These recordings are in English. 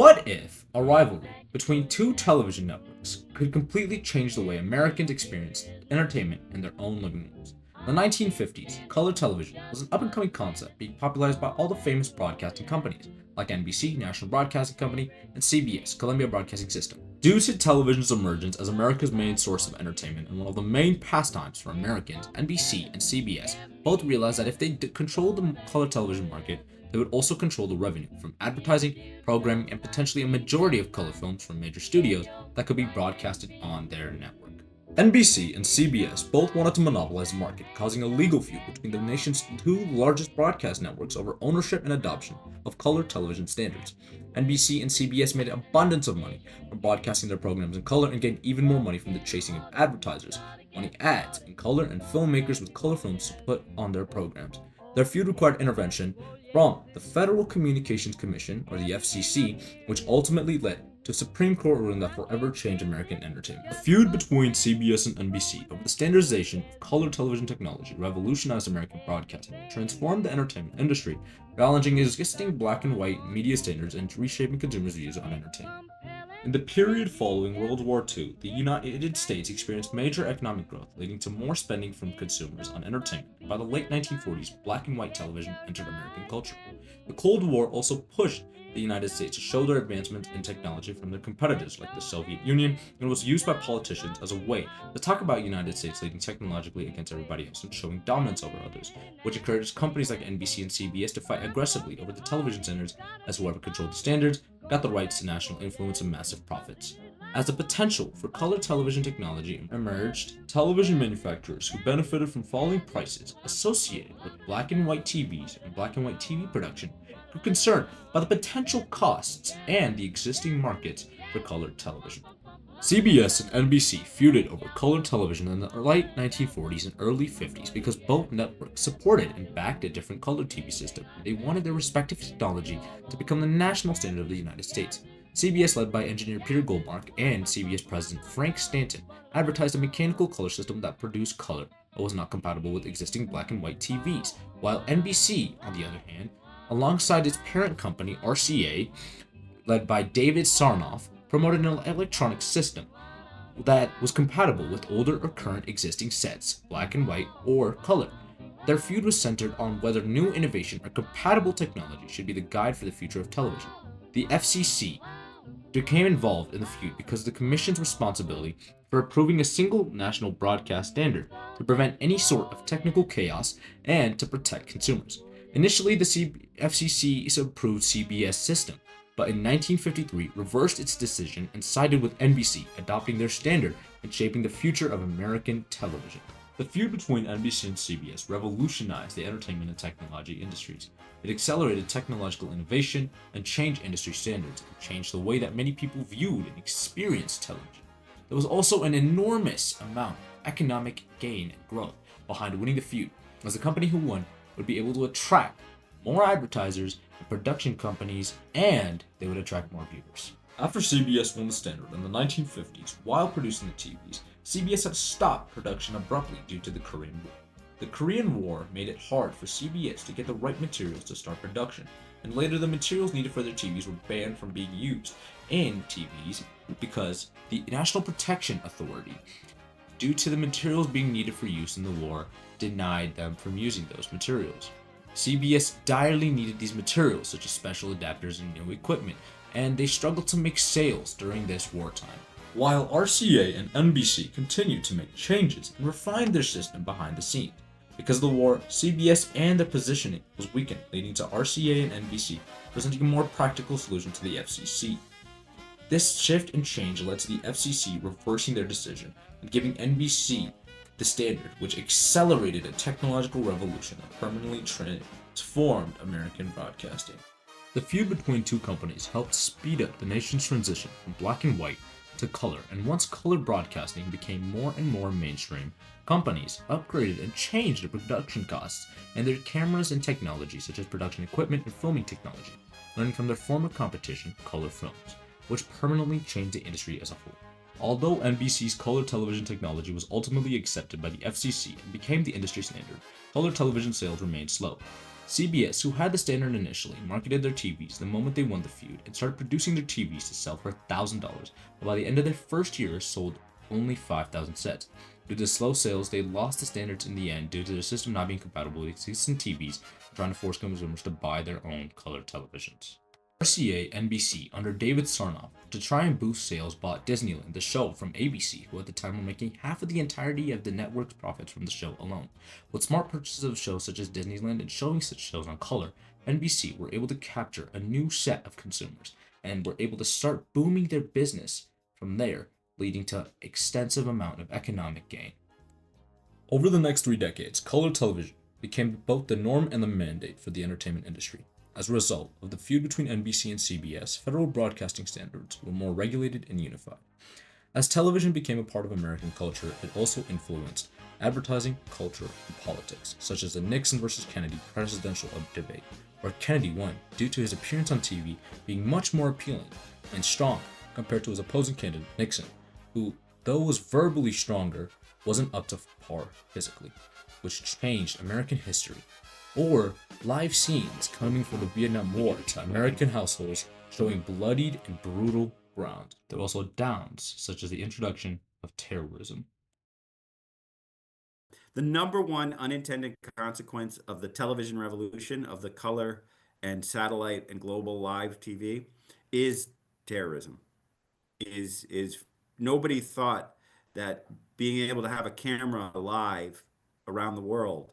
What if a rivalry between two television networks could completely change the way Americans experienced entertainment in their own living rooms? In the 1950s, color television was an up-and-coming concept being popularized by all the famous broadcasting companies like NBC, National Broadcasting Company, and CBS, Columbia Broadcasting System. Due to television's emergence as America's main source of entertainment and one of the main pastimes for Americans, NBC and CBS both realized that if they controlled the color television market, they would also control the revenue from advertising, programming, and potentially a majority of color films from major studios that could be broadcasted on their network. NBC and CBS both wanted to monopolize the market, causing a legal feud between the nation's two largest broadcast networks over ownership and adoption of color television standards. NBC and CBS made an abundance of money from broadcasting their programs in color and gained even more money from the chasing of advertisers, wanting ads in color and filmmakers with color films to put on their programs. Their feud required intervention from the Federal Communications Commission, or the FCC, which ultimately led to a Supreme Court ruling that forever changed American entertainment. The feud between CBS and NBC over the standardization of color television technology revolutionized American broadcasting and transformed the entertainment industry, challenging existing black and white media standards and reshaping consumers' views on entertainment. In the period following World War II, the United States experienced major economic growth, leading to more spending from consumers on entertainment. By the late 1940s, black and white television entered American culture. The Cold War also pushed the United States to show their advancements in technology from their competitors like the Soviet Union, and was used by politicians as a way to talk about the United States leading technologically against everybody else and showing dominance over others, which encouraged companies like NBC and CBS to fight aggressively over the television standards, as whoever controlled the standards got the rights to national influence and massive profits. As the potential for color television technology emerged, television manufacturers who benefited from falling prices associated with black and white TVs and black and white TV production were concerned by the potential costs and the existing markets for colored television. CBS and NBC feuded over color television in the late 1940s and early 50s because both networks supported and backed a different color TV system. They wanted their respective technology to become the national standard of the United States. CBS, led by engineer Peter Goldmark and CBS president Frank Stanton, advertised a mechanical color system that produced color but was not compatible with existing black and white TVs, while NBC, on the other hand, alongside its parent company RCA, led by David Sarnoff, promoted an electronic system that was compatible with older or current existing sets, black and white or color. Their feud was centered on whether new innovation or compatible technology should be the guide for the future of television. The FCC became involved in the feud because of the Commission's responsibility for approving a single national broadcast standard to prevent any sort of technical chaos and to protect consumers. Initially, the FCC approved CBS system, but in 1953 reversed its decision and sided with NBC, adopting their standard and shaping the future of American television. The feud between NBC and CBS revolutionized the entertainment and technology industries. It accelerated technological innovation and changed industry standards and changed the way that many people viewed and experienced television. There was also an enormous amount of economic gain and growth behind winning the feud, as the company who won would be able to attract more advertisers and production companies, and they would attract more viewers. After CBS won the standard in the 1950s, while producing the TVs, CBS had to stop production abruptly due to the Korean War. The Korean War made it hard for CBS to get the right materials to start production, and later the materials needed for their TVs were banned from being used in TVs because the National Protection Authority, due to the materials being needed for use in the war, denied them from using those materials. CBS direly needed these materials, such as special adapters and new equipment, and they struggled to make sales during this wartime. While RCA and NBC continued to make changes and refine their system behind the scenes. Because of the war, CBS and their positioning was weakened, leading to RCA and NBC presenting a more practical solution to the FCC. This shift and change led to the FCC reversing their decision and giving NBC the standard, which accelerated a technological revolution that permanently transformed American broadcasting. The feud between two companies helped speed up the nation's transition from black and white to color, and once color broadcasting became more and more mainstream, companies upgraded and changed their production costs and their cameras and technology such as production equipment and filming technology, learning from their former competition, color films, which permanently changed the industry as a whole. Although NBC's color television technology was ultimately accepted by the FCC and became the industry standard, color television sales remained slow. CBS, who had the standard initially, marketed their TVs the moment they won the feud and started producing their TVs to sell for $1,000, but by the end of their first year sold only 5,000 sets. Due to slow sales, they lost the standards in the end due to their system not being compatible with existing TVs and trying to force consumers to buy their own color televisions. RCA NBC, under David Sarnoff, to try and boost sales, bought Disneyland, the show, from ABC, who at the time were making half of the entirety of the network's profits from the show alone. With smart purchases of shows such as Disneyland and showing such shows on color, NBC were able to capture a new set of consumers and were able to start booming their business from there, leading to an extensive amount of economic gain. Over the next 3 decades, color television became both the norm and the mandate for the entertainment industry. As a result of the feud between NBC and CBS, federal broadcasting standards were more regulated and unified. As television became a part of American culture, it also influenced advertising, culture, and politics, such as the Nixon versus Kennedy presidential debate, where Kennedy won due to his appearance on TV being much more appealing and strong compared to his opposing candidate, Nixon, who, though was verbally stronger, wasn't up to par physically, which changed American history. Or live scenes coming from the Vietnam War to American households showing bloodied and brutal ground. There were also downs, such as the introduction of terrorism. The number one unintended consequence of the television revolution of the color and satellite and global live TV is terrorism. Is nobody thought that being able to have a camera live around the world.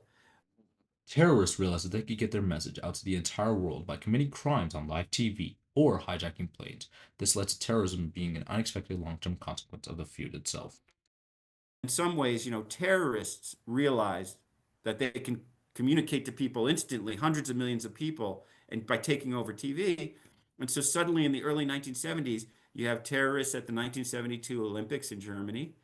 Terrorists realized that they could get their message out to the entire world by committing crimes on live TV or hijacking planes. This led to terrorism being an unexpected long-term consequence of the feud itself. In some ways, terrorists realized that they can communicate to people instantly, hundreds of millions of people, and by taking over TV. And so suddenly in the early 1970s, you have terrorists at the 1972 Olympics in Germany.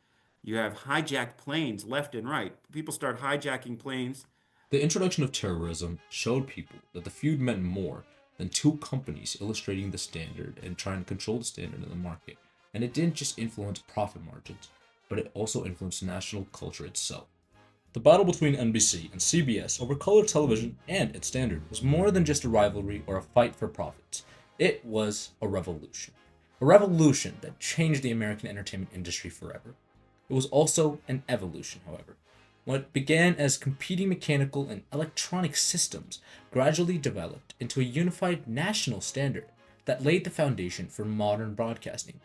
You have hijacked planes left and right. People start hijacking planes. The introduction of terrorism showed people that the feud meant more than two companies illustrating the standard and trying to control the standard in the market. And it didn't just influence profit margins, but it also influenced national culture itself. The battle between NBC and CBS over color television and its standard was more than just a rivalry or a fight for profits. It was a revolution. A revolution that changed the American entertainment industry forever. It was also an evolution, however. What began as competing mechanical and electronic systems gradually developed into a unified national standard that laid the foundation for modern broadcasting.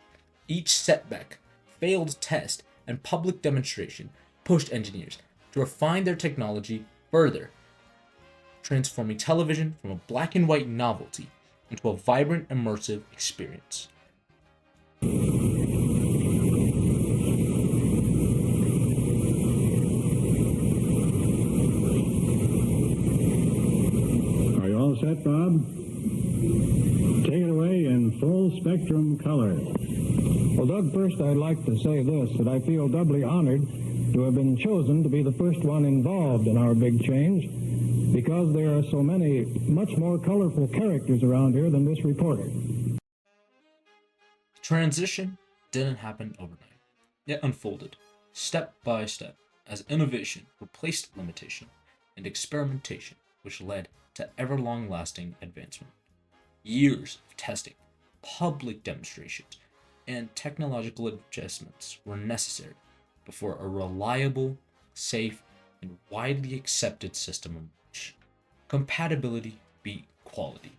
Each setback, failed test, and public demonstration pushed engineers to refine their technology further, transforming television from a black and white novelty into a vibrant, immersive experience. Set, Bob. Take it away in full spectrum color. Well, Doug, first I'd like to say this, that I feel doubly honored to have been chosen to be the first one involved in our big change, because there are so many much more colorful characters around here than this reporter. Transition didn't happen overnight. It unfolded, step by step, as innovation replaced limitation and experimentation, which led to ever-long-lasting advancement. Years of testing, public demonstrations, and technological adjustments were necessary before a reliable, safe, and widely accepted system emerged. Compatibility beat quality.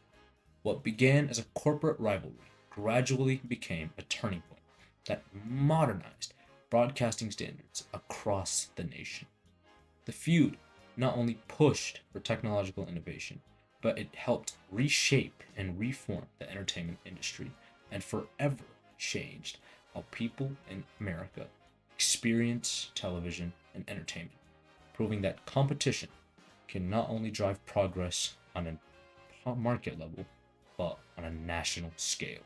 What began as a corporate rivalry gradually became a turning point that modernized broadcasting standards across the nation. The feud not only pushed for technological innovation, but it helped reshape and reform the entertainment industry and forever changed how people in America experience television and entertainment, proving that competition can not only drive progress on a market level, but on a national scale.